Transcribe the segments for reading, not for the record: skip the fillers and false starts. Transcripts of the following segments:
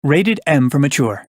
Rated M for mature.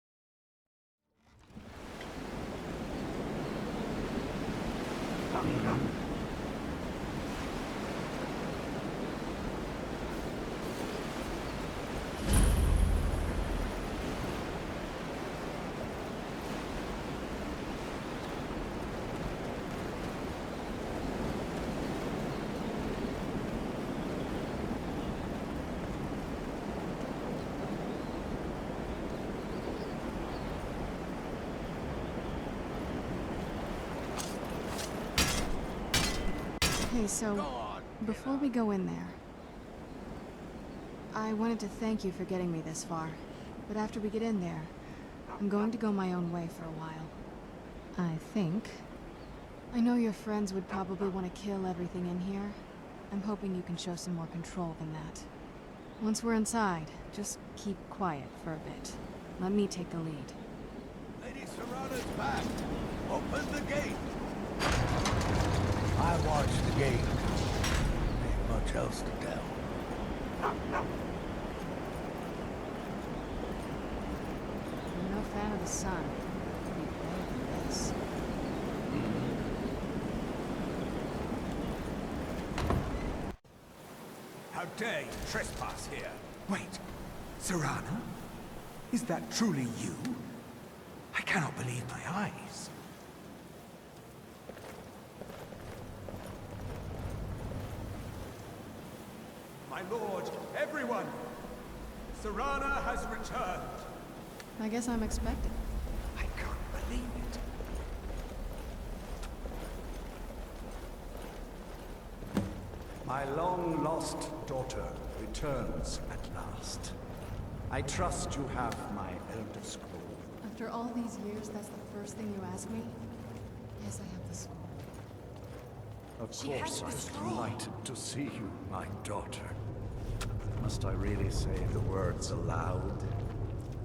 Okay, so before we go in there, I wanted to thank you for getting me this far. But after we get in there, I'm going to go my own way for a while. I think. I know your friends would probably want to kill everything in here. I'm hoping you can show some more control than that. Once we're inside, just keep quiet for a bit. Let me take the lead. Lady Serrano's back. Open the gate. I watched the gate. Ain't much else to tell. I'm no fan of the sun. It'd be better than this. How dare you trespass here? Wait, Serrano? Is that truly you? I cannot believe my eyes. My lord, everyone! Serrana has returned. I guess I'm expected. I can't believe it. My long-lost daughter returns at last. I trust you have my Elder Scroll. After all these years, that's the first thing you ask me? Yes, I have the scroll. Of course, I'm delighted to see you, my daughter. Must I really say the words aloud?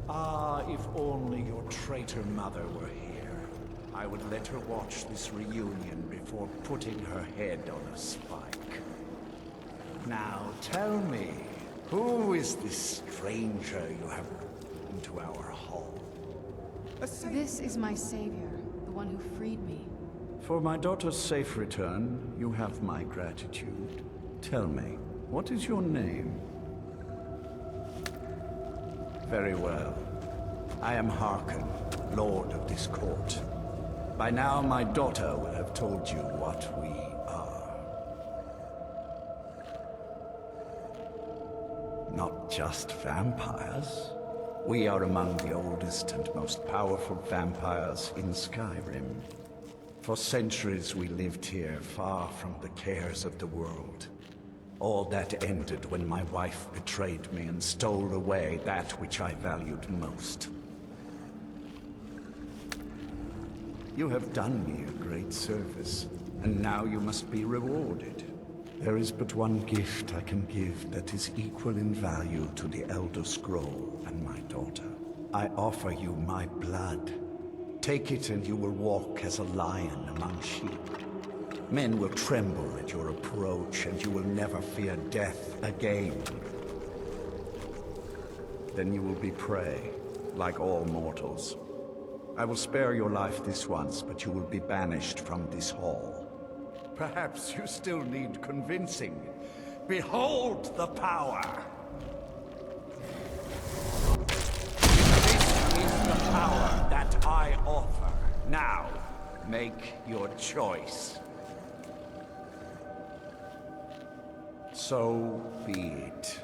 Ah, if only your traitor mother were here. I would let her watch this reunion before putting her head on a spike. Now tell me, who is this stranger you have brought into our hall? This is my savior, the one who freed me. For my daughter's safe return, you have my gratitude. Tell me, what is your name? Very well. I am Harkon, Lord of this court. By now, my daughter will have told you what we are. Not just vampires. We are among the oldest and most powerful vampires in Skyrim. For centuries we lived here, far from the cares of the world. All that ended when my wife betrayed me and stole away that which I valued most. You have done me a great service, and now you must be rewarded. There is but one gift I can give that is equal in value to the Elder Scroll and my daughter. I offer you my blood. Take it and you will walk as a lion among sheep. Men will tremble at your approach, and you will never fear death again. Then you will be prey, like all mortals. I will spare your life this once, but you will be banished from this hall. Perhaps you still need convincing. Behold the power! This is the power that I offer. Now, make your choice. So be it.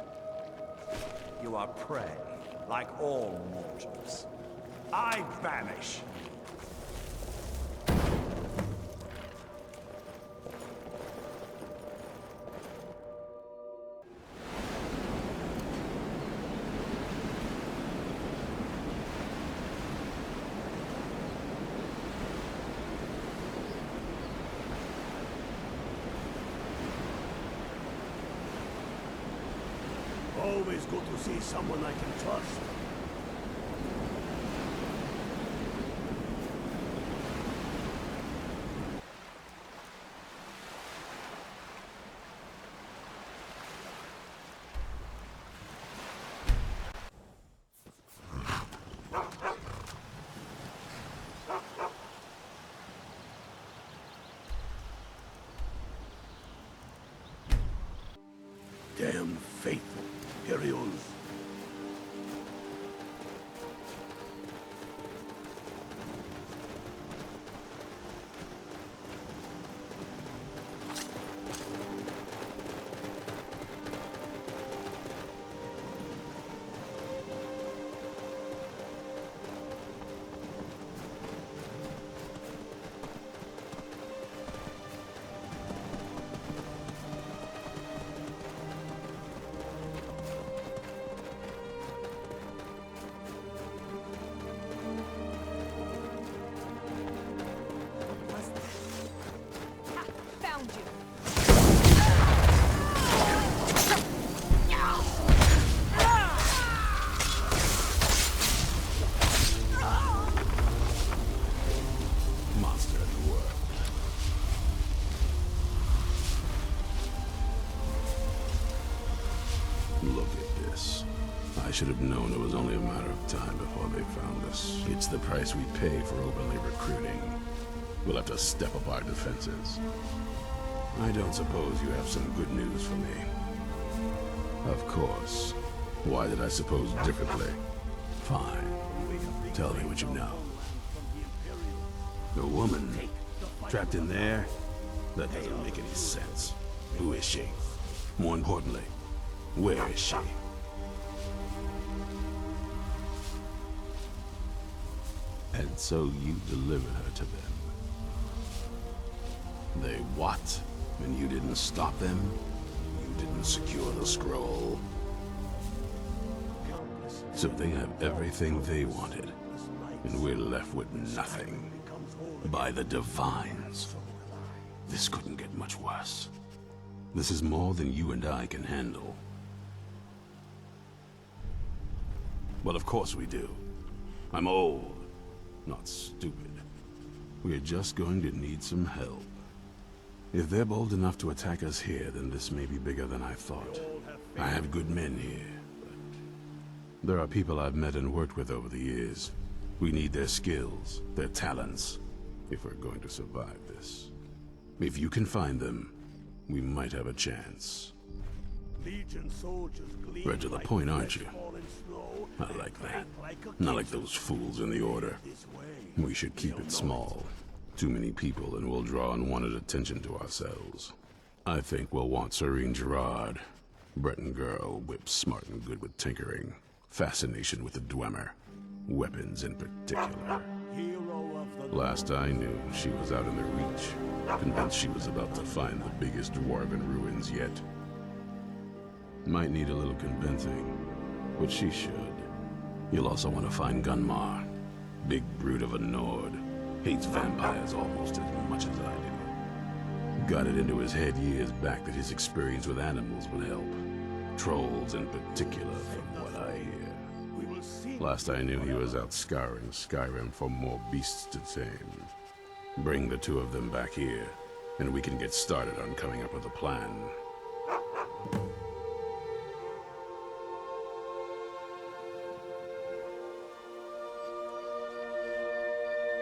You are prey, like all mortals. I banish. Always good to see someone I can trust. damn faithful Imperials. Found you. Monster in the world. Look at this. I should have known it was only a matter of time before they found us. It's the price we pay for openly recruiting. We'll have to step up our defenses. I don't suppose you have some good news for me. Of course. Why did I suppose differently? Fine. Tell me what you know. The woman trapped in there? That doesn't make any sense. Who is she? More importantly, where is she? And so you delivered her to them. They what? And you didn't stop them? You didn't secure the scroll? So they have everything they wanted, and we're left with nothing. By the Divines. This couldn't get much worse. This is more than you and I can handle. Well, of course we do. I'm old, not stupid. We're just going to need some help. If they're bold enough to attack us here, then this may be bigger than I thought. I have good men here, but there are people I've met and worked with over the years. We need their skills, their talents, if we're going to survive this. If you can find them, we might have a chance. Legion soldiers gleam Right to the like point, aren't fresh you? fallen snow. I They like that. fight like a Not like king. those fools in the Order. This way. We should keep it small. Too many people and we'll draw unwanted attention to ourselves. I think we'll want Serene Gerard. Breton girl, whip smart and good with tinkering. Fascination with the Dwemer. Weapons in particular. Hero of the Last I knew, she was out in the Reach. Convinced she was about to find the biggest dwarven ruins yet. Might need a little convincing, but she should. You'll also want to find Gunmar. Big brute of a Nord. Hates vampires almost as much as I do. Got it into his head years back that his experience with animals would help. Trolls in particular, from what I hear. we will see. Last I knew, he was out scouring Skyrim for more beasts to tame. Bring the two of them back here, and we can get started on coming up with a plan.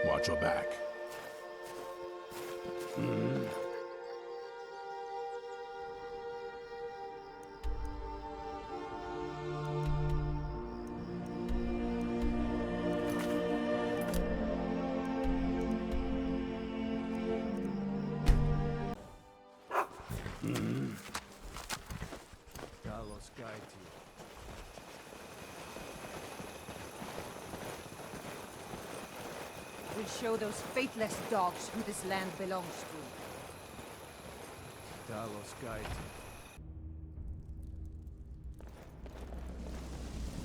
Watch your back. Talos guide you. We'll show those faithless dogs who this land belongs to. Talos guide you.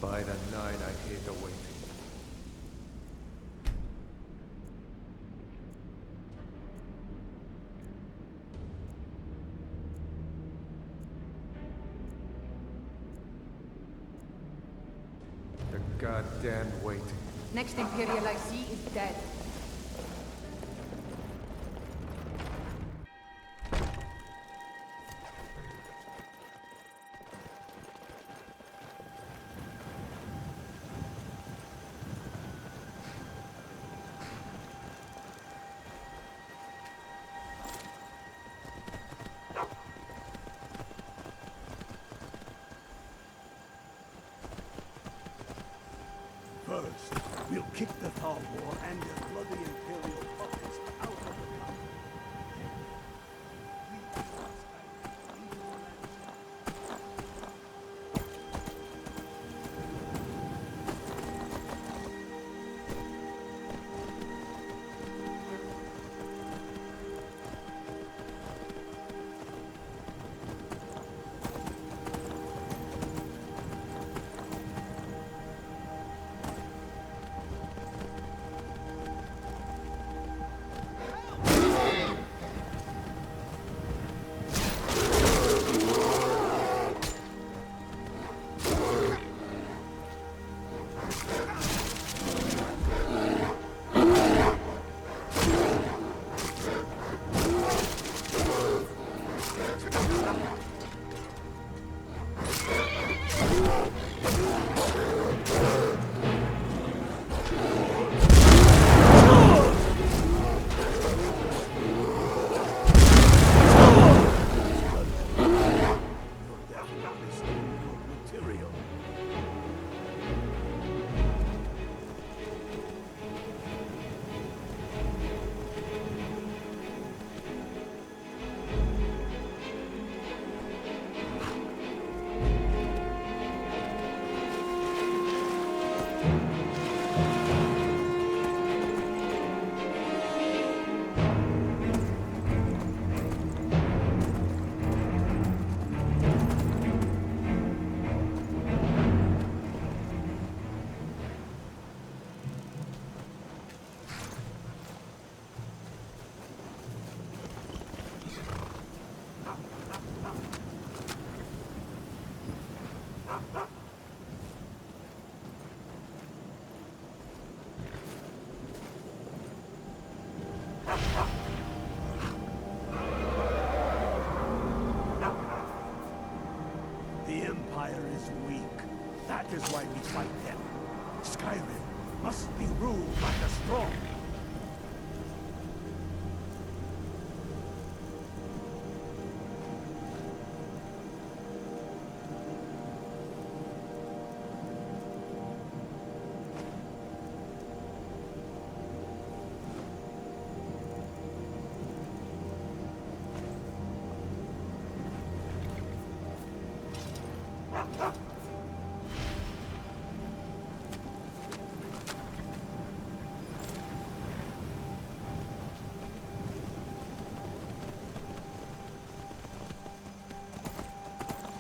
By the night I hate awaiting. The goddamn waiting. Next Imperial I see is dead. First, we'll kick the Thalmor and their bloody Imperial puppets out of the country. The Empire is weak. That is why we fight them. Skyrim must be ruled by the strong.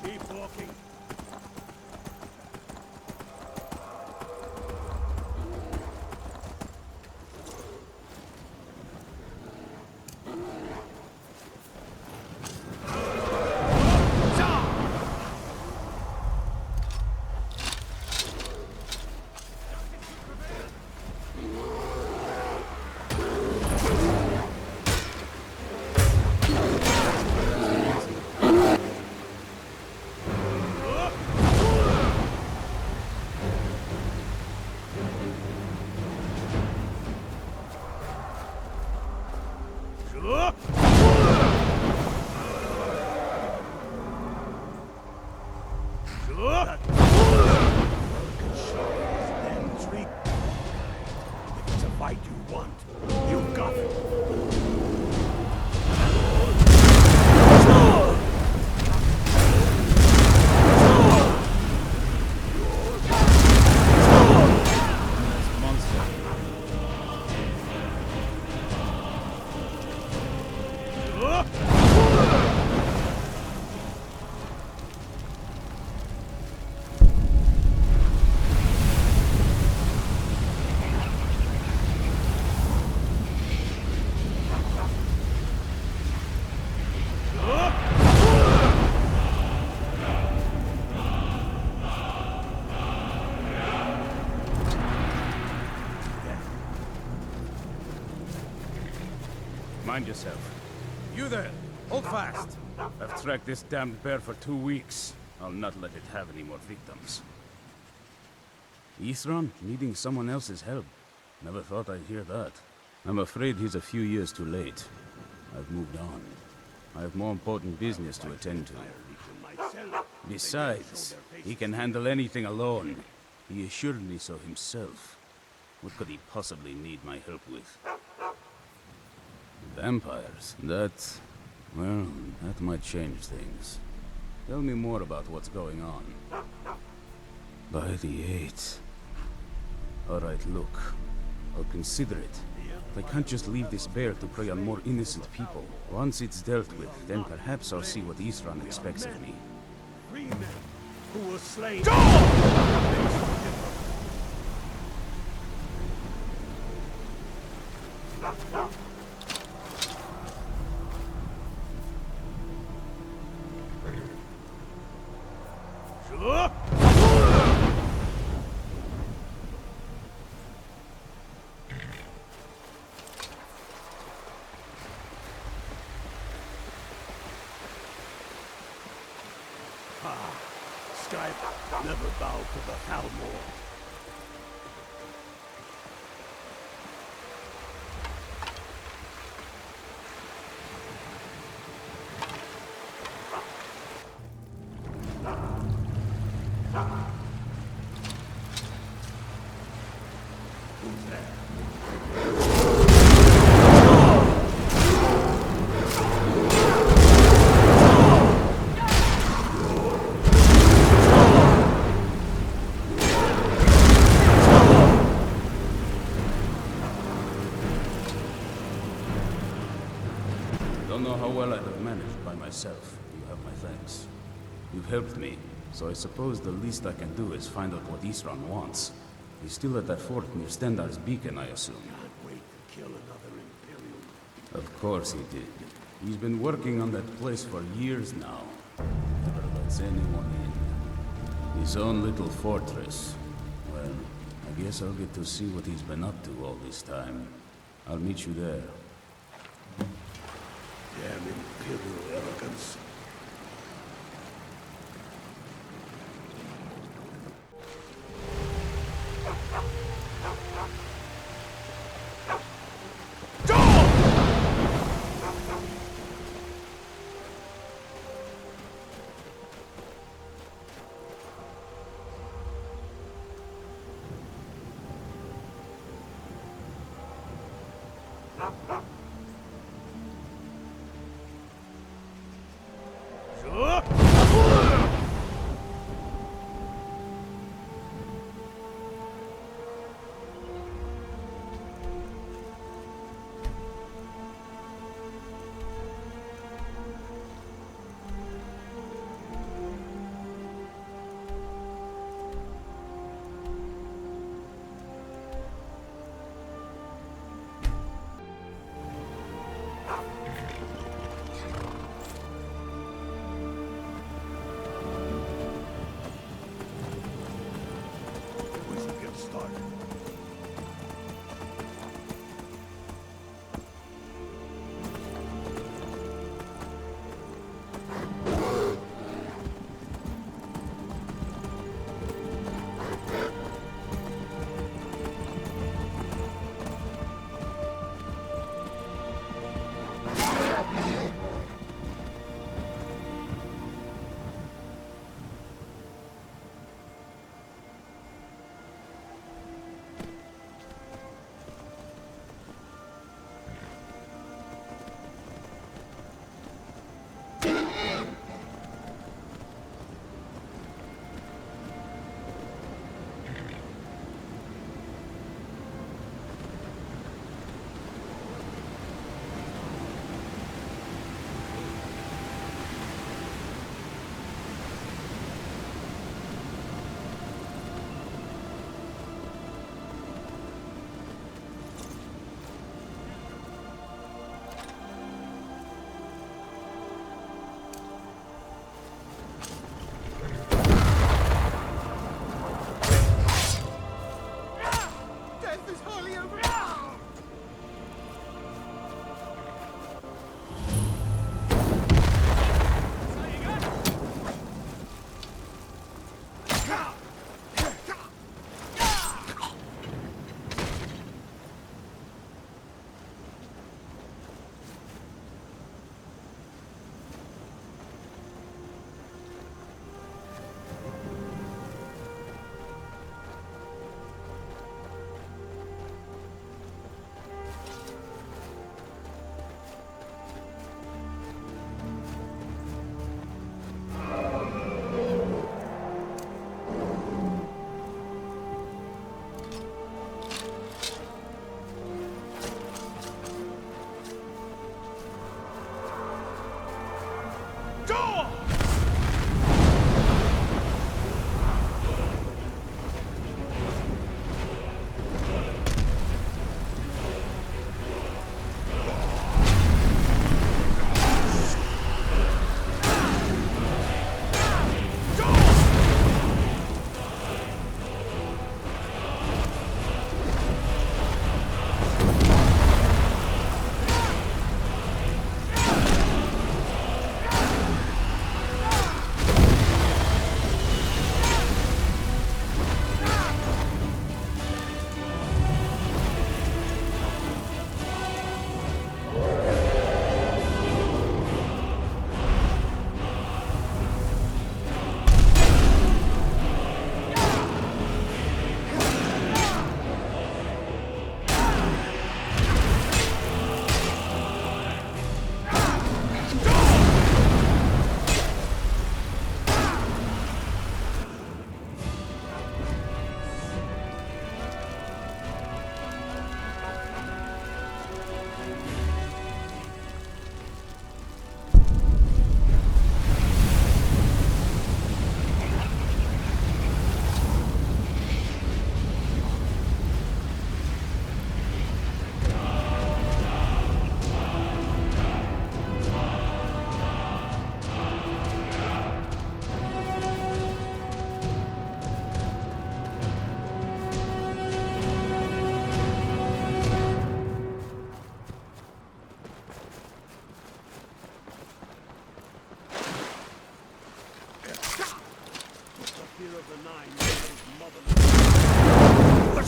Keep walking. If it's a fight you want, you've got it. Mind yourself. You there! Hold fast! I've tracked this damned bear for 2 weeks. I'll not let it have any more victims. Ithran needing someone else's help. Never thought I'd hear that. I'm afraid he's a few years too late. I've moved on. I have more important business to attend to. Besides, he can handle anything alone. He assured me so himself. What could he possibly need my help with? Vampires? Well, that might change things. Tell me more about what's going on. By the 8th. Alright, look. I'll consider it. But I can't just leave this bear to prey on more innocent people. Once it's dealt with, then perhaps I'll see what Isran expects of me. Free men who will slay. Skyrim never bowed to the Thalmor. Who's there? Don't know how well I'd have managed by myself. You have my thanks. You've helped me, so I suppose the least I can do is find out what Isran wants. He's still at that fort near Stendar's beacon, I assume. Can't wait to kill another Imperial. Of course he did. He's been working on that place for years now. Never lets anyone in. His own little fortress. Well, I guess I'll get to see what he's been up to all this time. I'll meet you there. Damn Imperial arrogance.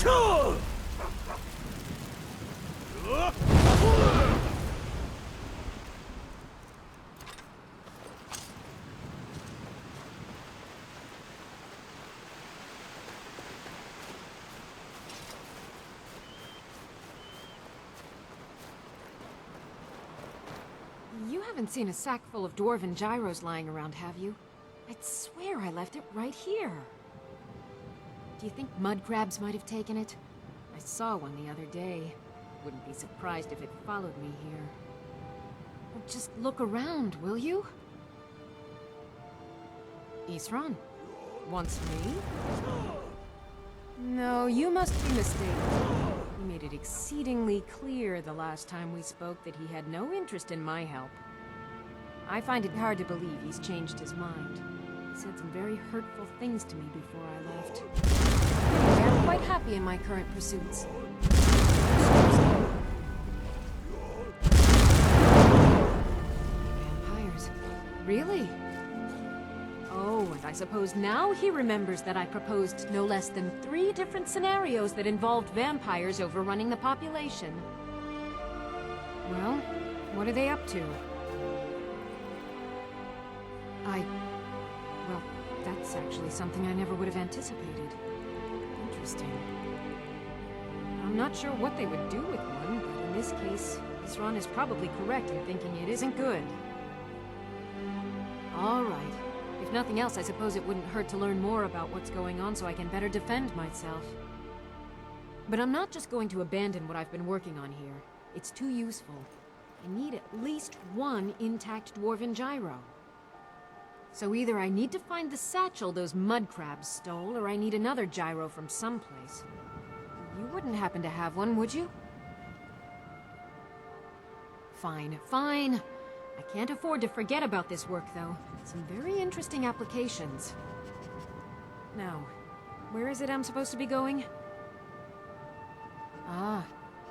You haven't seen a sack full of dwarven gyros lying around, have you? I'd swear I left it right here. Do you think mud crabs might have taken it? I saw one the other day. Wouldn't be surprised if it followed me here. Well, just look around, will you? Isran? Wants me? No, you must be mistaken. He made it exceedingly clear the last time we spoke that he had no interest in my help. I find it hard to believe he's changed his mind. He said some very hurtful things to me before I left. Anyway, I'm quite happy in my current pursuits. Vampires. Really? Oh, and I suppose now he remembers that I proposed no less than 3 different scenarios that involved vampires overrunning the population. Well, what are they up to? Well, that's actually something I never would have anticipated. Interesting. I'm not sure what they would do with one, but in this case, Isran is probably correct in thinking it isn't good. All right. If nothing else, I suppose it wouldn't hurt to learn more about what's going on so I can better defend myself. But I'm not just going to abandon what I've been working on here. It's too useful. I need at least 1 intact dwarven gyro. So either I need to find the satchel those mud crabs stole, or I need another gyro from someplace. You wouldn't happen to have one, would you? Fine, fine. I can't afford to forget about this work, though. Some very interesting applications. Now, where is it I'm supposed to be going? Ah,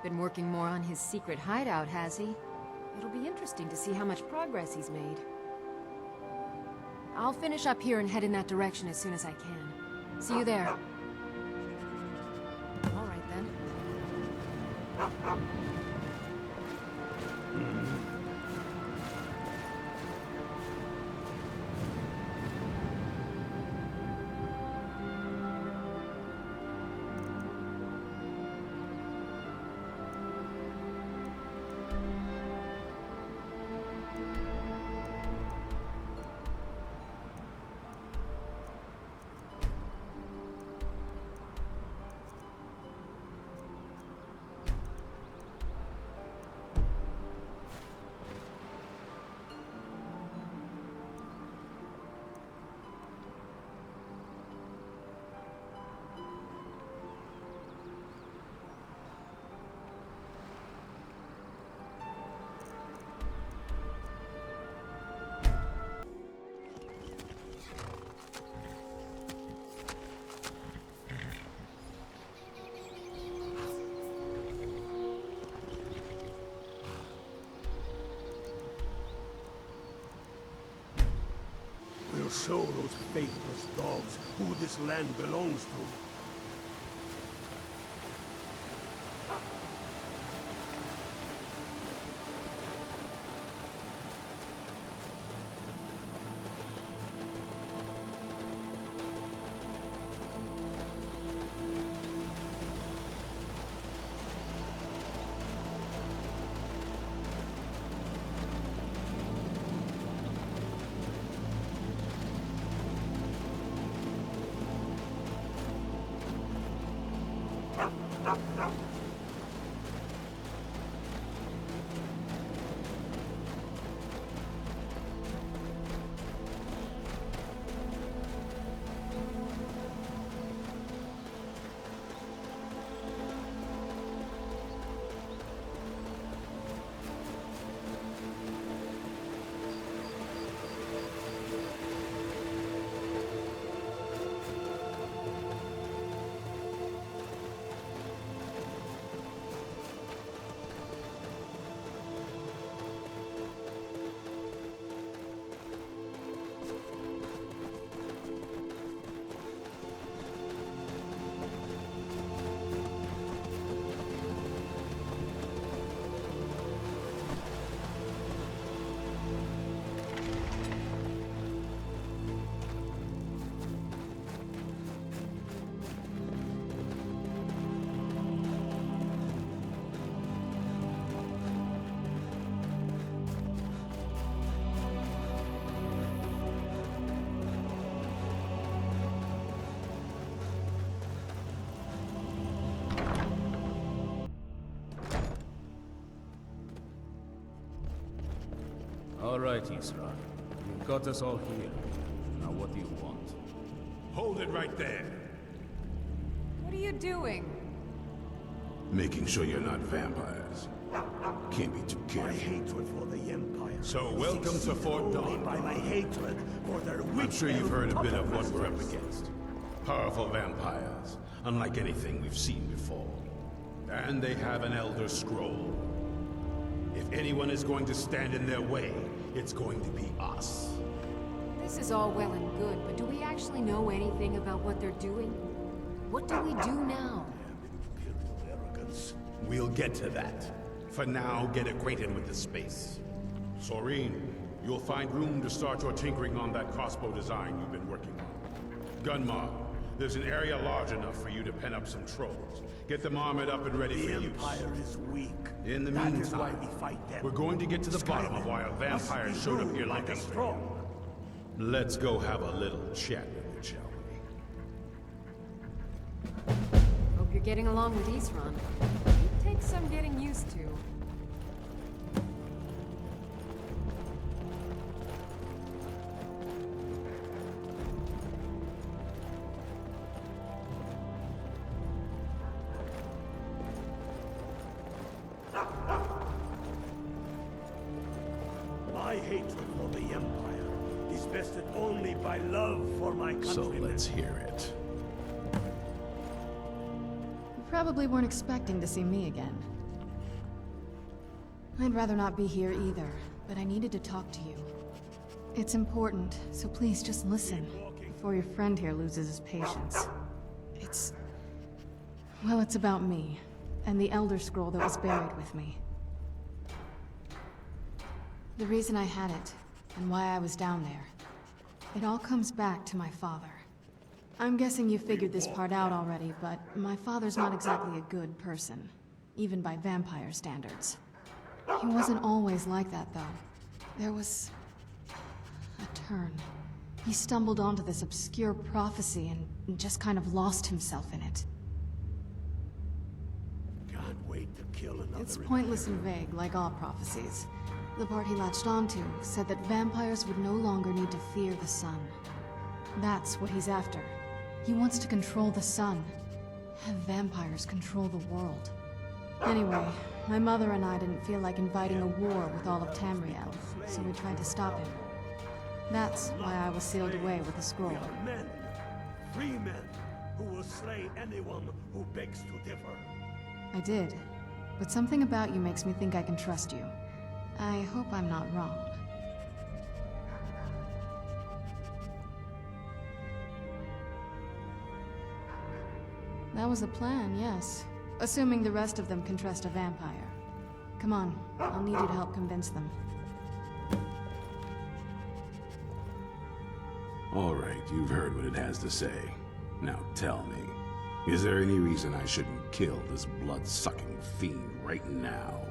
been working more on his secret hideout, has he? It'll be interesting to see how much progress he's made. I'll finish up here and head in that direction as soon as I can. See you there. All right, then. We'll show those faithless dogs who this land belongs to. All right, Isra. You've got us all here. Now what do you want? Hold it right there. What are you doing? Making sure you're not vampires. Can't be too My careful. hatred for the Empire. So welcome to Fort only Dawn. by my hatred for their weak. I'm sure you've heard a bit of what we're up puppet against. Powerful vampires, unlike anything we've seen before. And they have an Elder Scroll. If anyone is going to stand in their way, it's going to be us. This is all well and good, but do we actually know anything about what they're doing? What do we do now? Imperial arrogance. We'll get to that. For now, get acquainted with the space. Soreen, you'll find room to start your tinkering on that crossbow design you've been working on. Gunmar, there's an area large enough for you to pen up some trolls. Get them armored up and ready The for use. Empire is weak. In the That is why meantime, we fight them. we're going to get to the bottom of Skyrim why a must vampire be showed up ruled here by looking the for strong. you. Let's go have a little chat with it, shall we? Hope you're getting along with Isran. It takes some getting used to. My hatred for the Empire is vested only by love for my countrymen. So let's hear it. You probably weren't expecting to see me again. I'd rather not be here either, but I needed to talk to you. It's important, so please just listen, before your friend here loses his patience. Well, it's about me, and the Elder Scroll that was buried with me. The reason I had it, and why I was down there. It all comes back to my father. I'm guessing you figured this part out already, but my father's not exactly a good person, even by vampire standards. He wasn't always like that, though. There was a turn. He stumbled onto this obscure prophecy and just kind of lost himself in it. Can't wait to kill another. It's pointless and vague, like all prophecies. The part he latched onto said that vampires would no longer need to fear the sun. That's what he's after. He wants to control the sun. Have vampires control the world. Anyway, my mother and I didn't feel like inviting a war with all of Tamriel, so we tried to stop him. That's why I was sealed away with the scroll. We are men, free men, who will slay anyone who begs to differ. I did, but something about you makes me think I can trust you. I hope I'm not wrong. That was the plan, yes. Assuming the rest of them can trust a vampire. Come on, I'll need you to help convince them. All right, you've heard what it has to say. Now tell me, is there any reason I shouldn't kill this blood-sucking fiend right now?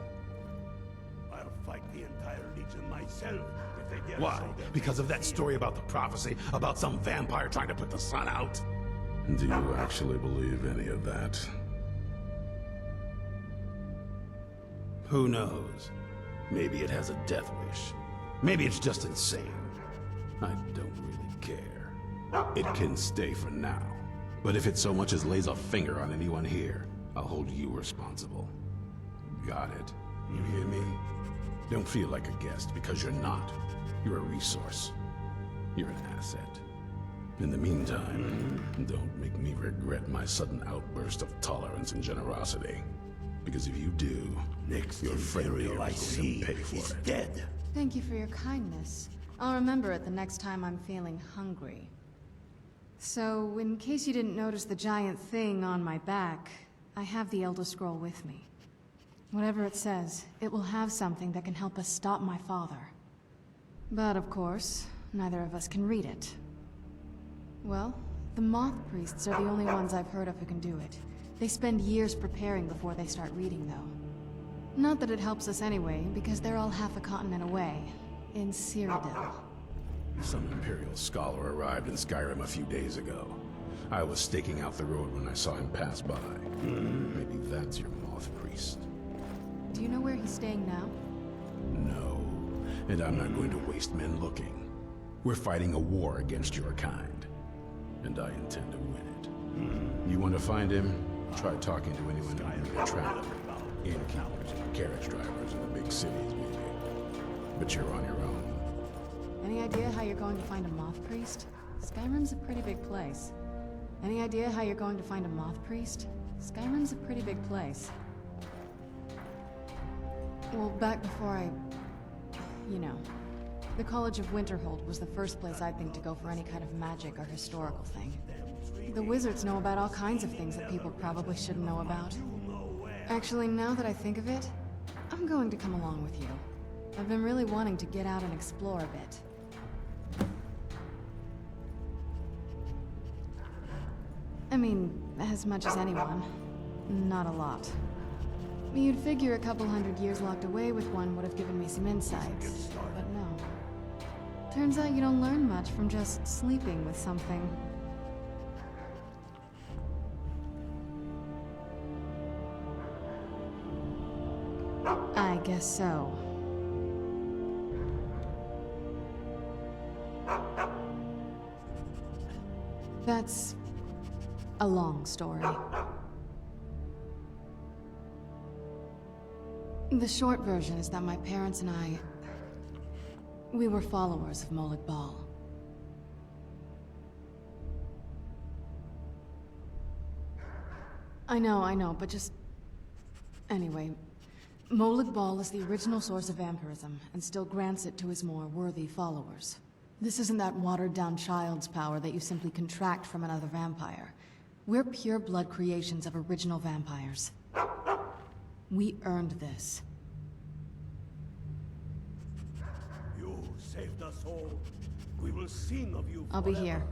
I'll fight the entire Legion myself if they dare Why? show their Because of face that here. story about the prophecy, about some vampire trying to put the sun out? Do you actually believe any of that? Who knows? Maybe it has a death wish. Maybe it's just insane. I don't really care. It can stay for now. But if it so much as lays a finger on anyone here, I'll hold you responsible. Got it? You hear me? Don't feel like a guest, because you're not. You're a resource. You're an asset. In the meantime, don't make me regret my sudden outburst of tolerance and generosity. Because if you do, Next your friend Imperial here I is see going to pay for is it. dead. Thank you for your kindness. I'll remember it the next time I'm feeling hungry. So, in case you didn't notice the giant thing on my back, I have the Elder Scroll with me. Whatever it says, it will have something that can help us stop my father. But of course, neither of us can read it. Well, the Moth Priests are the only ones I've heard of who can do it. They spend years preparing before they start reading, though. Not that it helps us anyway, because they're all half a continent away, in Cyrodiil. Some Imperial scholar arrived in Skyrim a few days ago. I was staking out the road when I saw him pass by. Maybe that's your Moth Priest. Do you know where he's staying now? No. And I'm not going to waste men looking. We're fighting a war against your kind. And I intend to win it. You want to find him? Try talking to anyone who can be a traveler. Innkeepers, carriage drivers in the big cities, maybe. But you're on your own. Any idea how you're going to find a moth priest? Skyrim's a pretty big place. Any idea how you're going to find a moth priest? Skyrim's a pretty big place. Well, back before you know, the College of Winterhold was the first place I'd think to go for any kind of magic or historical thing. The wizards know about all kinds of things that people probably shouldn't know about. Actually, now that I think of it, I'm going to come along with you. I've been really wanting to get out and explore a bit. I mean, as much as anyone. Not a lot. You'd figure a couple hundred years locked away with one would have given me some insights, but no. Turns out you don't learn much from just sleeping with something. I guess so. That's a long story. The short version is that my parents and we were followers of Molag Bal. I know, but just... Anyway, Molag Bal is the original source of vampirism, and still grants it to his more worthy followers. This isn't that watered-down child's power that you simply contract from another vampire. We're pure-blood creations of original vampires. We earned this. You saved us all. We will sing of you forever. I'll be here.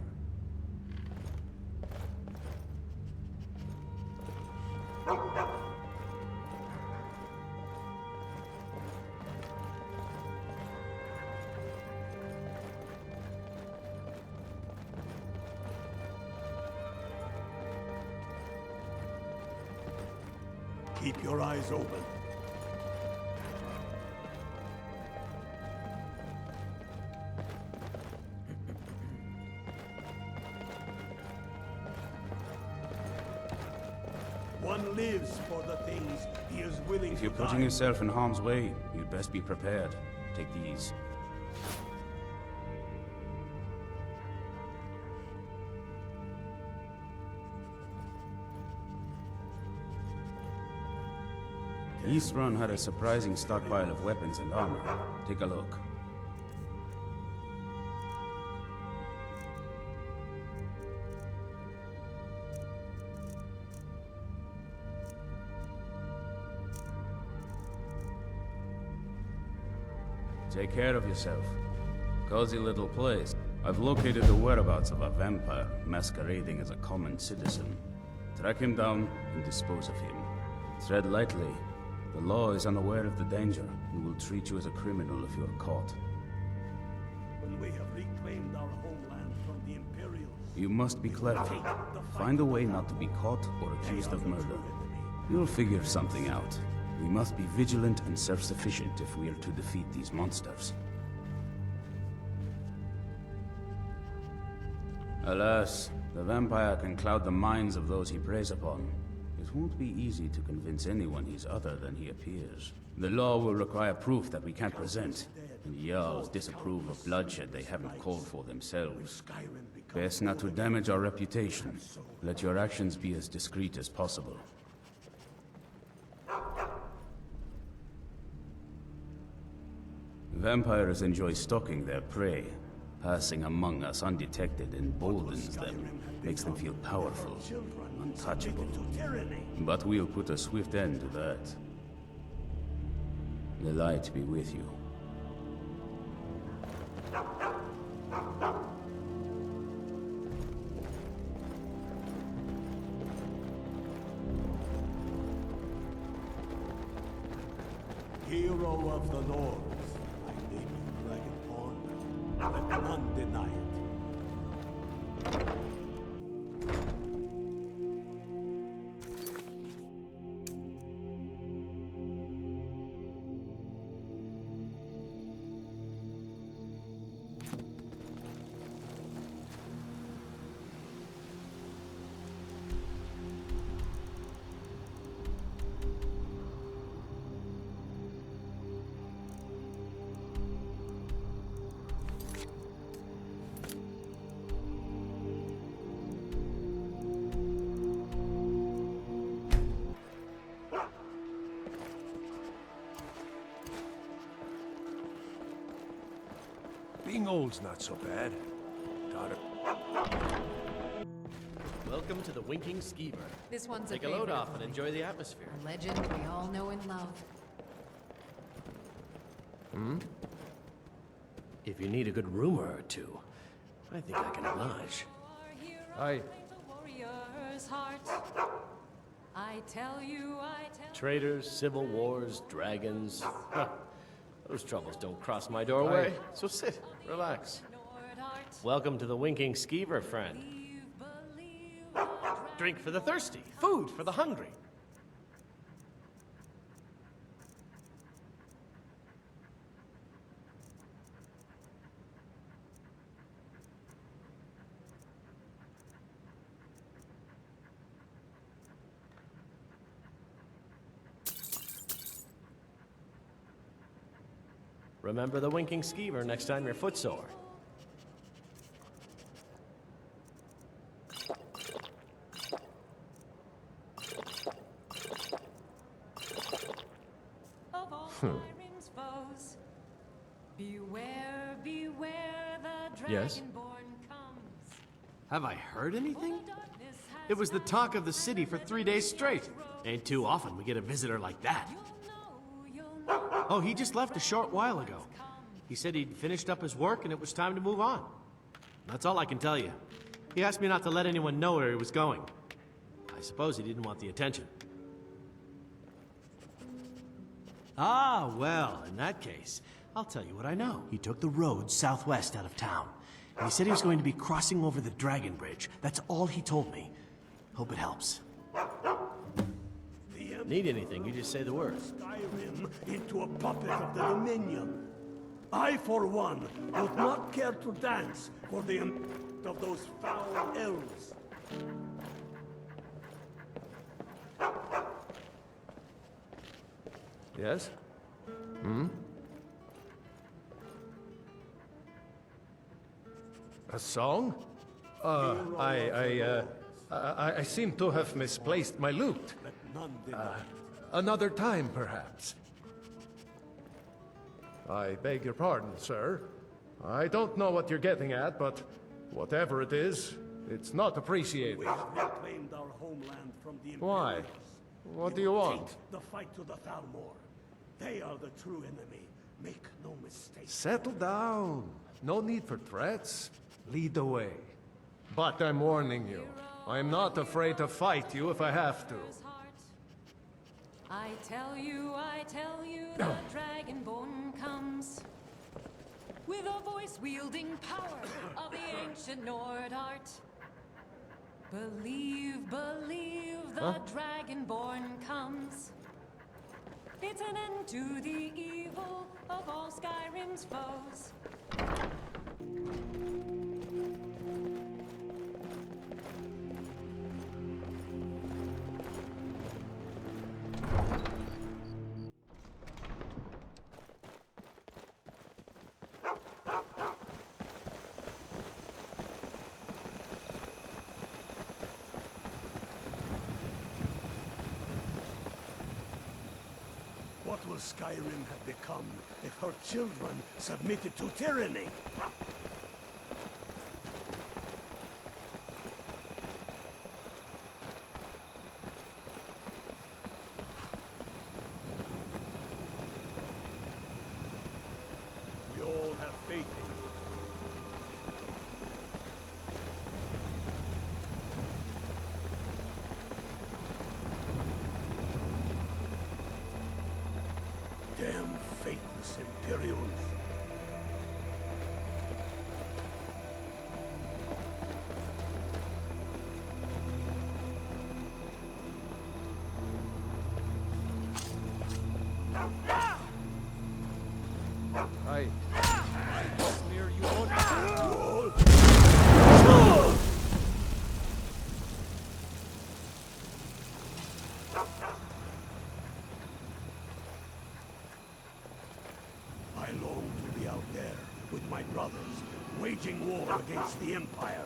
Keep your eyes open. One lives for the things he is willing to die. If you're putting yourself in harm's way, you'd best be prepared. Take these. East Run had a surprising stockpile of weapons and armor. Take a look. Take care of yourself. Cozy little place. I've located the whereabouts of a vampire masquerading as a common citizen. Track him down and dispose of him. Tread lightly. The law is unaware of the danger and will treat you as a criminal if you are caught. When we have reclaimed our homeland from the Imperials, You must be clever. Find a way not to be caught or accused of murder. You'll figure something out. We must be vigilant and self-sufficient if we are to defeat these monsters. Alas, the vampire can cloud the minds of those he preys upon. It won't be easy to convince anyone he's other than he appears. The law will require proof that we can't present, and Jarls disapprove of bloodshed they haven't called for themselves. Best not to damage our reputation. Let your actions be as discreet as possible. Vampires enjoy stalking their prey. Passing among us undetected emboldens them, makes them feel powerful, untouchable. But we'll put a swift end to that. The light be with you. hero of the North, I name you Dragonborn. Let none deny it. Getting old's not so bad. Daughter. Welcome to the Winking Skeever. This one's Take a a load favorite off of and mine. enjoy the atmosphere. A legend we all know and love. If you need a good rumor or two, I think I can oblige. Aye. I tell you, Traitors, civil wars, dragons. Huh. Those troubles don't cross my doorway. So sit, relax. Welcome to the Winking Skeever, friend. Drink for the thirsty, food for the hungry. Remember the Winking Skeever next time you're footsore. of all Skyrim's foes. Beware, beware, the dragonborn Yes? comes. Have I heard anything? Darkness has It was the talk of the city for 3 days straight. Ain't too often we get a visitor like that. you'll know. Oh, he just left a short while ago. He said he'd finished up his work and it was time to move on. That's all I can tell you. He asked me not to let anyone know where he was going. I suppose he didn't want the attention. Ah, well, in that case, I'll tell you what I know. He took the road southwest out of town. And he said he was going to be crossing over the Dragon Bridge. That's all he told me. Hope it helps. Need anything, you just say the word. Skyrim into a puppet of the Dominion. I, for one, would not care to dance for the impact of those foul elves. Yes? A song? I seem to have misplaced my lute. Let none deny. Another time, perhaps. I beg your pardon, sir. I don't know what you're getting at, but whatever it is, it's not appreciated. We have reclaimed our homeland from the Why? Imperials. What do We you will want? take the fight to the Thalmor. They are the true enemy. Make no mistake. Settle down. No need for threats. Lead the way. But I'm warning you. I'm not afraid to fight you if I have to. I tell you, the dragonborn comes. With a voice-wielding power of the ancient Nord art. Believe, the dragonborn comes. It's an end to the evil of all Skyrim's foes. What will Skyrim have become if her children submitted to tyranny? We all have faith in you. Damn faithless Imperials. I smear you on. I long to be out there with my brothers, waging war against the Empire.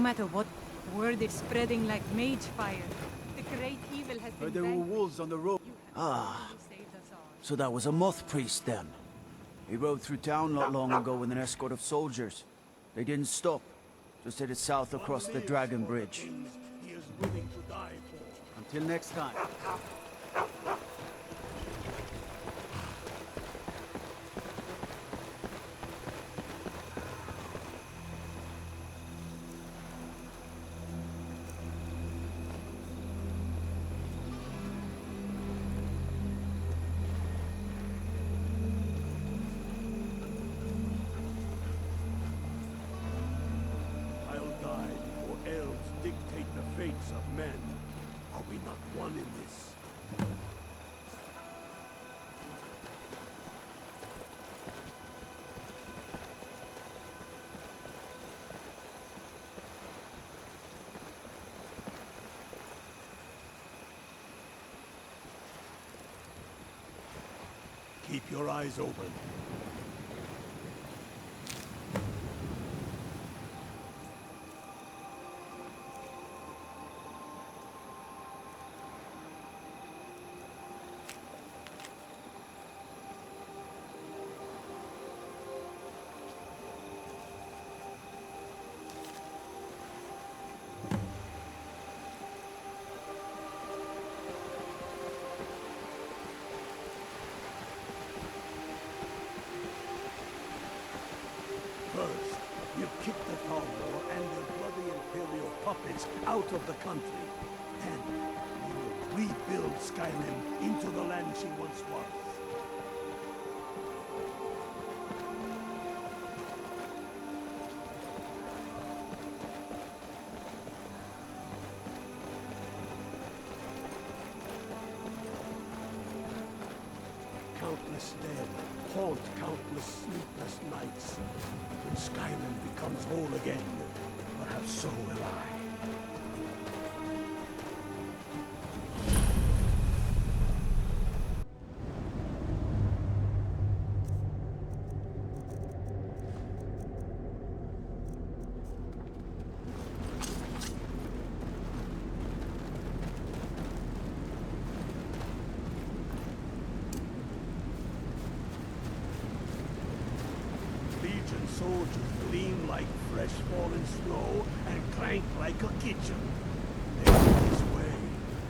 matter what, word is spreading like mage fire. The great evil has been There were vanquished. wolves on the road. Ah, so that was a moth priest then. He rode through town not long ago with an escort of soldiers. They didn't stop, just headed south across the Dragon Bridge. He is willing to die for. Until next time. Of men. Are we not one in this? Keep your eyes open. First, you kick the Thalmor and their bloody Imperial puppets out of the country. Then, you will rebuild Skyrim into the land she once was. Countless dead haunt countless sleepless nights. When Skyrim becomes whole again, perhaps so will I. Soldiers gleam like fresh fallen snow and clank like a kitchen. This way,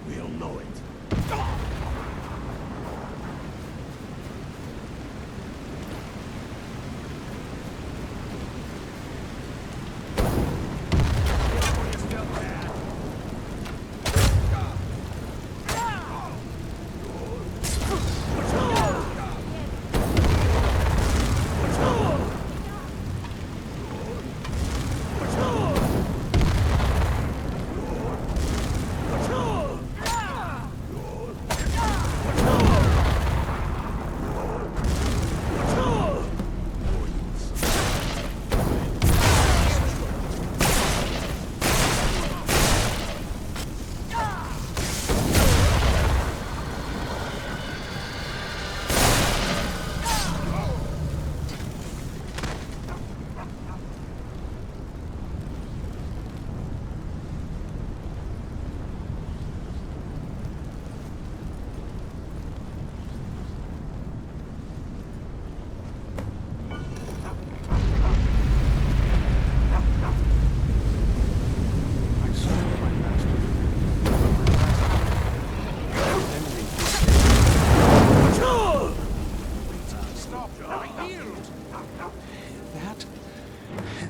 we'll know it.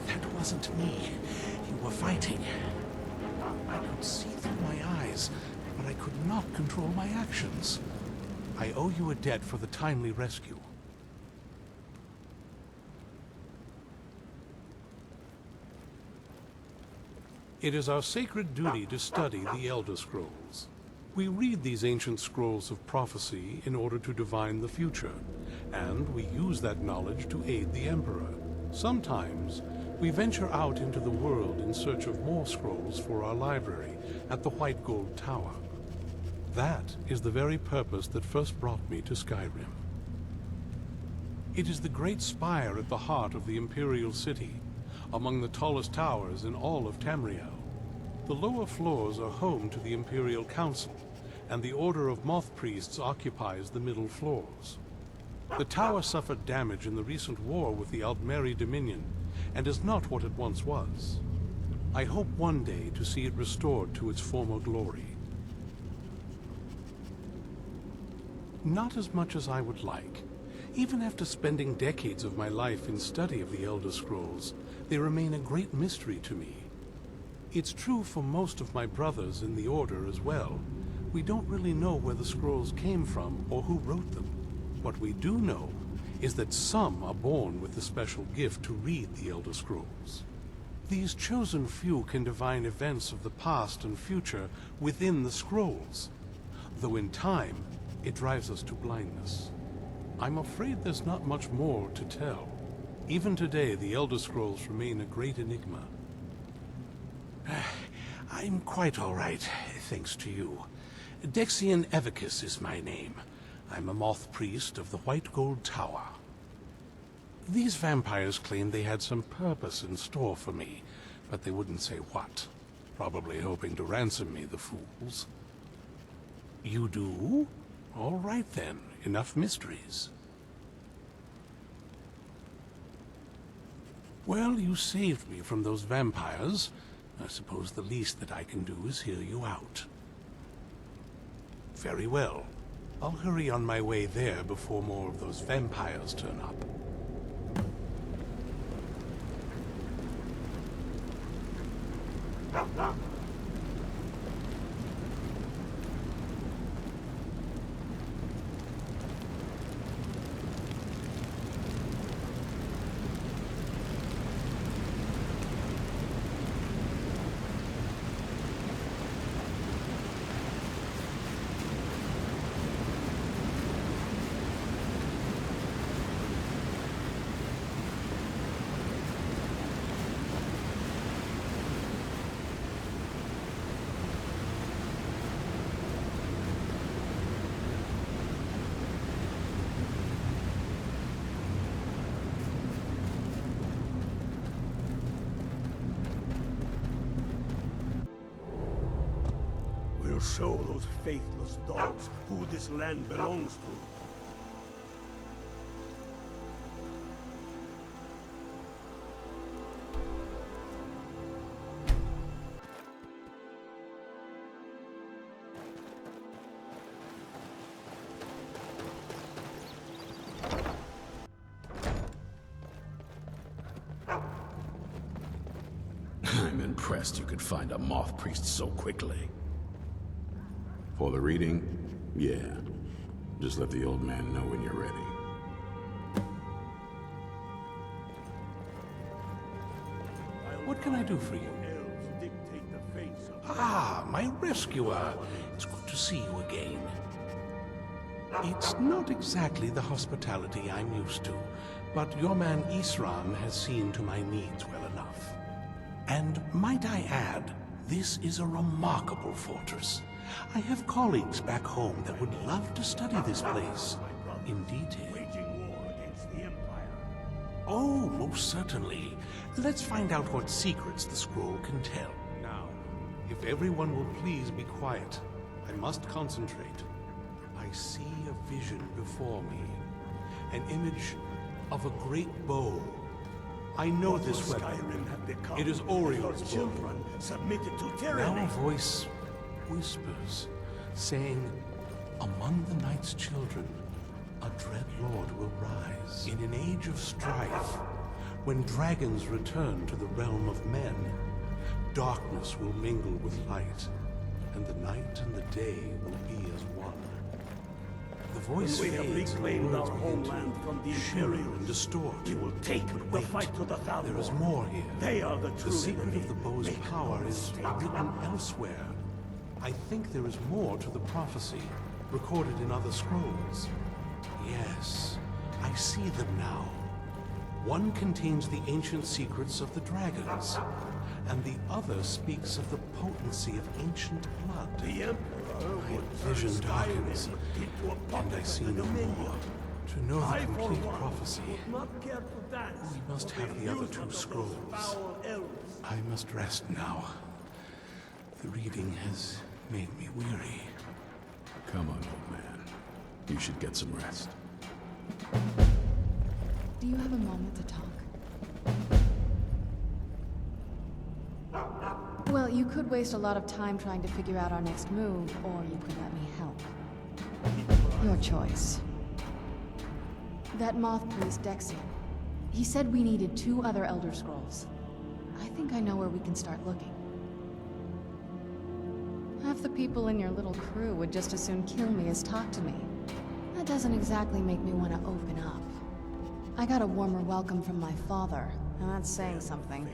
That wasn't me. You were fighting. I could see through my eyes, but I could not control my actions. I owe you a debt for the timely rescue. It is our sacred duty to study the Elder Scrolls. We read these ancient scrolls of prophecy in order to divine the future, and we use that knowledge to aid the Emperor. Sometimes, we venture out into the world in search of more scrolls for our library at the White Gold Tower. That is the very purpose that first brought me to Skyrim. It is the great spire at the heart of the Imperial City, among the tallest towers in all of Tamriel. The lower floors are home to the Imperial Council, and the Order of Moth Priests occupies the middle floors. The tower suffered damage in the recent war with the Altmeri Dominion, and is not what it once was. I hope one day to see it restored to its former glory. Not as much as I would like. Even after spending decades of my life in study of the Elder Scrolls, they remain a great mystery to me. It's true for most of my brothers in the Order as well. We don't really know where the scrolls came from or who wrote them. What we do know is that some are born with the special gift to read the Elder Scrolls. These chosen few can divine events of the past and future within the scrolls, though in time, it drives us to blindness. I'm afraid there's not much more to tell. Even today, the Elder Scrolls remain a great enigma. I'm quite all right, thanks to you. Dexian Evicus is my name. I'm a moth priest of the White Gold Tower. These vampires claimed they had some purpose in store for me, but they wouldn't say what. Probably hoping to ransom me, the fools. You do? All right then, enough mysteries. Well, you saved me from those vampires. I suppose the least that I can do is hear you out. Very well. I'll hurry on my way there before more of those vampires turn up. We'll show those faithless dogs who this land belongs to. I'm impressed you could find a moth priest so quickly. For the reading? Yeah. Just let the old man know when you're ready. What can I do for you? Ah, my rescuer. It's good to see you again. It's not exactly the hospitality I'm used to, but your man Isran has seen to my needs well enough. And might I add, this is a remarkable fortress. I have colleagues back home that would love to study this place in detail. Oh, most certainly. Let's find out what secrets the scroll can tell. Now, if everyone will please be quiet, I must concentrate. I see a vision before me. An image of a great bow. I know this weapon. It is Oriel's children submitted to tyranny. Now a voice whispers, saying, among the night's children, a dread lord will rise. In an age of strife, when dragons return to the realm of men, darkness will mingle with light, and the night and the day will be as one. The voice we have fades, reclaimed our begin homeland from the shimmer Imperials. and distort. We will take the fight to the Thalmor. There is more here. They are the true The secret enemy. of the bow's Make power no is mistake. written elsewhere. I think there is more to the prophecy, recorded in other scrolls. Yes, I see them now. One contains the ancient secrets of the dragons, and the other speaks of the potency of ancient blood. The Emperor My would vision turn darkens, Skyrim into a and puppet I see of the no Dominion. more. To know the I, for complete one, prophecy, would not care to dance we must to have the other amusement two of those scrolls. foul elves. I must rest now. The reading has made me weary. Come on, old man. You should get some rest. Do you have a moment to talk? Well, you could waste a lot of time trying to figure out our next move, or you could let me help. Your choice. That moth priest, Dexian. He said we needed 2 other Elder Scrolls. I think I know where we can start looking. Half the people in your little crew would just as soon kill me as talk to me. That doesn't exactly make me want to open up. I got a warmer welcome from my father, and that's saying something.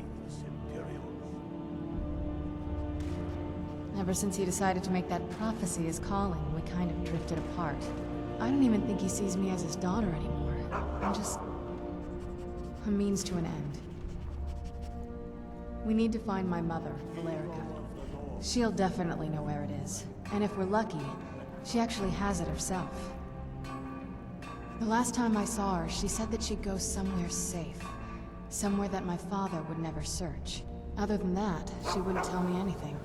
Ever since he decided to make that prophecy his calling, we kind of drifted apart. I don't even think he sees me as his daughter anymore. I'm just a means to an end. We need to find my mother, Valerica. She'll definitely know where it is. And if we're lucky, she actually has it herself. The last time I saw her, she said that she'd go somewhere safe. Somewhere that my father would never search. Other than that, she wouldn't tell me anything.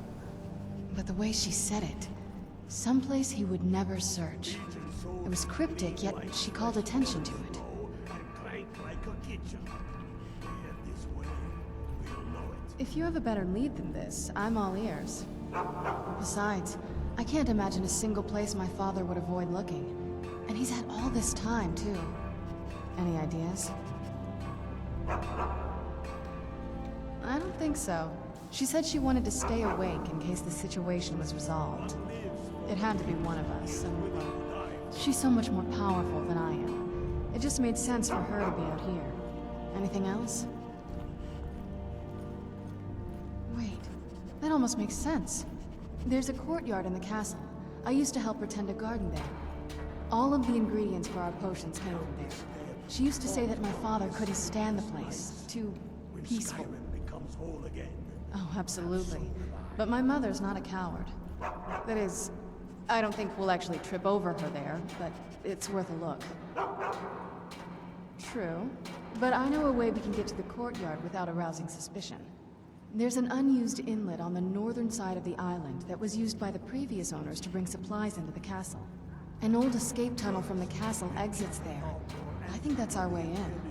But the way she said it, someplace he would never search. It was cryptic, yet she called attention to it. If you have a better lead than this, I'm all ears. Besides, I can't imagine a single place my father would avoid looking. And he's had all this time, too. Any ideas? I don't think so. She said she wanted to stay awake in case the situation was resolved. It had to be one of us, and she's so much more powerful than I am. It just made sense for her to be out here. Anything else? Wait, that almost makes sense. There's a courtyard in the castle. I used to help her tend a garden there. All of the ingredients for our potions came from there. She used to say that my father couldn't stand the place. Too peaceful. Becomes whole again. Oh, absolutely. But my mother's not a coward. That is, I don't think we'll actually trip over her there, but it's worth a look. True. But I know a way we can get to the courtyard without arousing suspicion. There's an unused inlet on the northern side of the island that was used by the previous owners to bring supplies into the castle. An old escape tunnel from the castle exits there. I think that's our way in.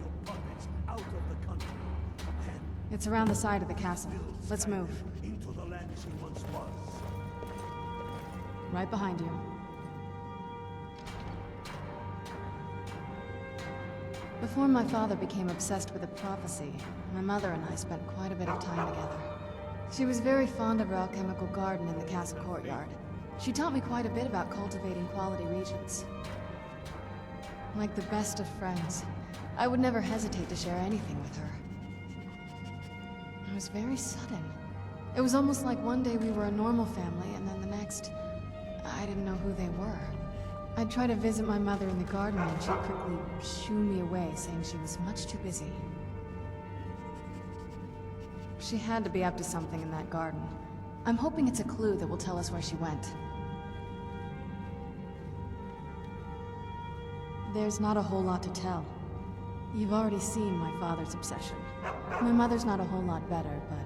It's around the side of the castle. Let's move. Into the land she once was. Right behind you. Before my father became obsessed with a prophecy, my mother and I spent quite a bit of time together. She was very fond of her alchemical garden in the castle courtyard. She taught me quite a bit about cultivating quality regions. Like the best of friends, I would never hesitate to share anything with her. It was very sudden. It was almost like one day we were a normal family, and then the next, I didn't know who they were. I'd try to visit my mother in the garden, and she'd quickly shoo me away, saying she was much too busy. She had to be up to something in that garden. I'm hoping it's a clue that will tell us where she went. There's not a whole lot to tell. You've already seen my father's obsession. My mother's not a whole lot better, but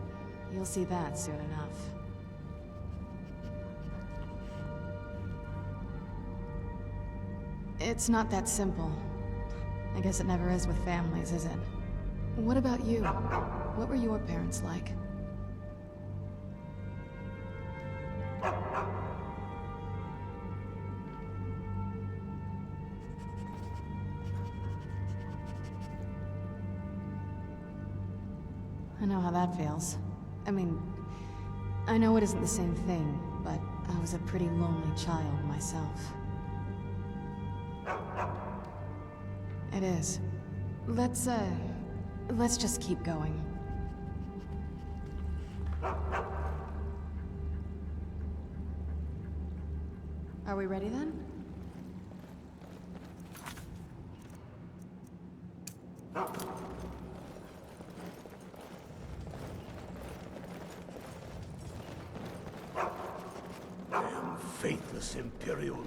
you'll see that soon enough. It's not that simple. I guess it never is with families, is it? What about you? What were your parents like? I know how that feels. I mean, I know it isn't the same thing, but I was a pretty lonely child myself. It is. Let's just keep going. Are we ready then? Damn faithless Imperials.